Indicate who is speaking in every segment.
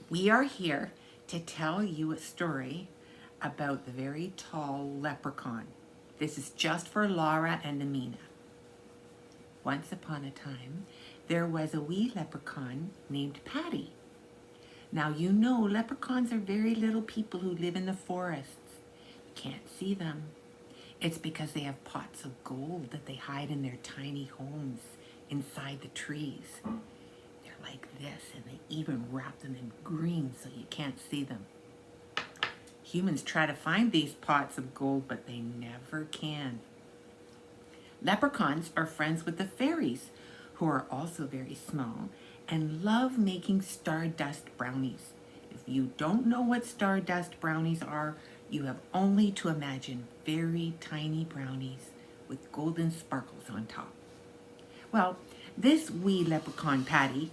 Speaker 1: We are here to tell you a story about the very tall leprechaun. This is just for Laura and Amina. Once upon a time, there was a wee leprechaun named Patty. Now you know leprechauns are very little people who live in the forests. You can't see them. It's because they have pots of gold that they hide in their tiny homes inside the trees. They're like this, and they even wrap them in green so you can't see them. Humans try to find these pots of gold, but they never can. Leprechauns are friends with the fairies, who are also very small and love making stardust brownies. If you don't know what stardust brownies are, you have only to imagine very tiny brownies with golden sparkles on top. Well, this wee leprechaun Patty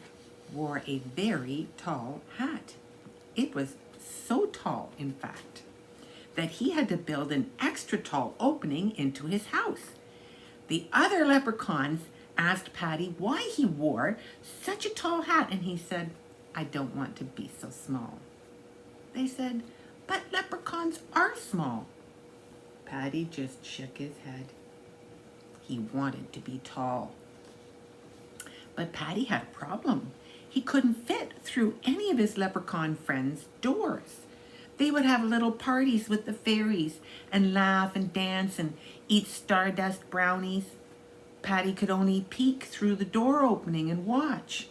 Speaker 1: wore a very tall hat. It was so tall, in fact, that he had to build an extra tall opening into his house. The other leprechauns asked Patty why he wore such a tall hat, and he said, "I don't want to be so small." They said, "But leprechauns are small." Patty just shook his head. He wanted to be tall. But Patty had a problem. He couldn't fit through any of his leprechaun friends' doors. They would have little parties with the fairies and laugh and dance and eat stardust brownies. Patty could only peek through the door opening and watch.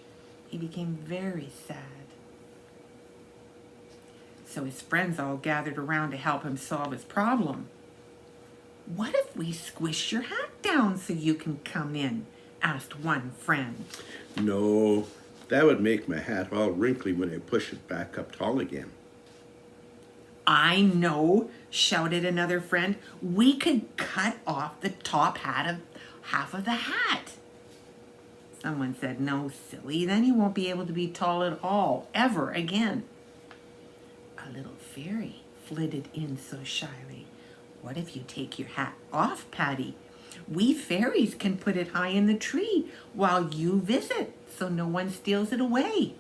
Speaker 1: He became very sad. So his friends all gathered around to help him solve his problem. "What if we squish your hat down so you can come in?" asked one friend.
Speaker 2: No, that would make my hat all wrinkly when I push it back up tall again.
Speaker 1: "I know," shouted another friend. "We could cut off the top hat of half of the hat." Someone said, "No, silly, then you won't be able to be tall at all, ever again." A little fairy flitted in so shyly. "What if you take your hat off, Patty? We fairies can put it high in the tree while you visit, so no one steals it away."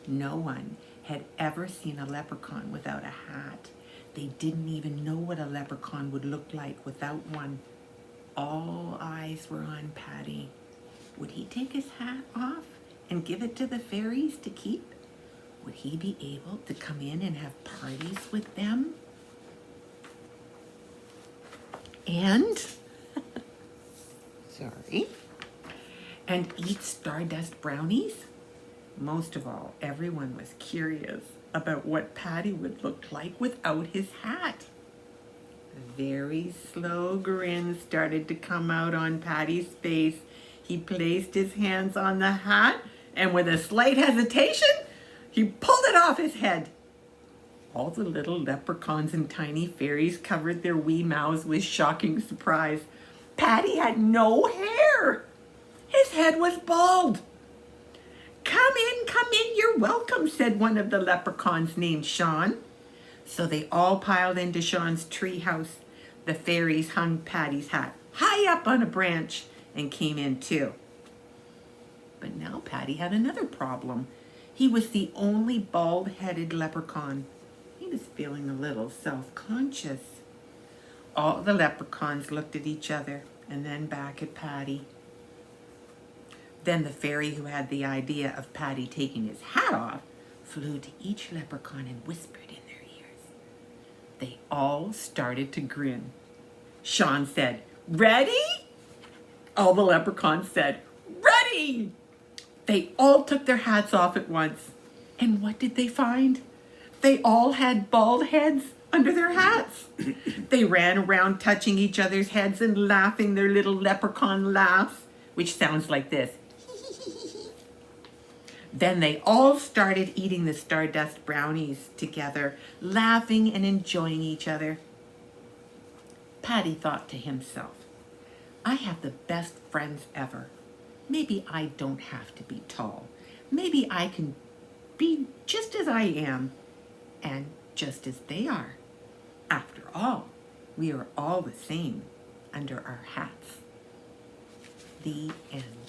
Speaker 1: No one had ever seen a leprechaun without a hat. They didn't even know what a leprechaun would look like without one. All eyes were on Patty. Would he take his hat off and give it to the fairies to keep? Would he be able to come in and have parties with them? And, and eat stardust brownies? Most of all, everyone was curious about what Patty would look like without his hat. A very slow grin started to come out on Patty's face. He placed his hands on the hat, and with a slight hesitation, he pulled it off his head. All the little leprechauns and tiny fairies covered their wee mouths with shocking surprise. Patty had no hair. His head was bald. Come in, you're welcome," said one of the leprechauns named Sean. So they all piled into Sean's tree house. The fairies hung Patty's hat high up on a branch and came in too. But now Patty had another problem. He was the only bald-headed leprechaun. He was feeling a little self-conscious. All the leprechauns looked at each other and then back at Patty. Then the fairy who had the idea of Patty taking his hat off flew to each leprechaun and whispered in their ears. They all started to grin. Sean said, "Ready?" All the leprechauns said, "Ready!" They all took their hats off at once. And what did they find? They all had bald heads under their hats. They ran around touching each other's heads and laughing their little leprechaun laughs, which sounds like this. Then they all started eating the stardust brownies together, laughing and enjoying each other. Patty thought to himself, "I have the best friends ever. Maybe I don't have to be tall. Maybe I can be just as I am and just as they are. After all, we are all the same under our hats." The end.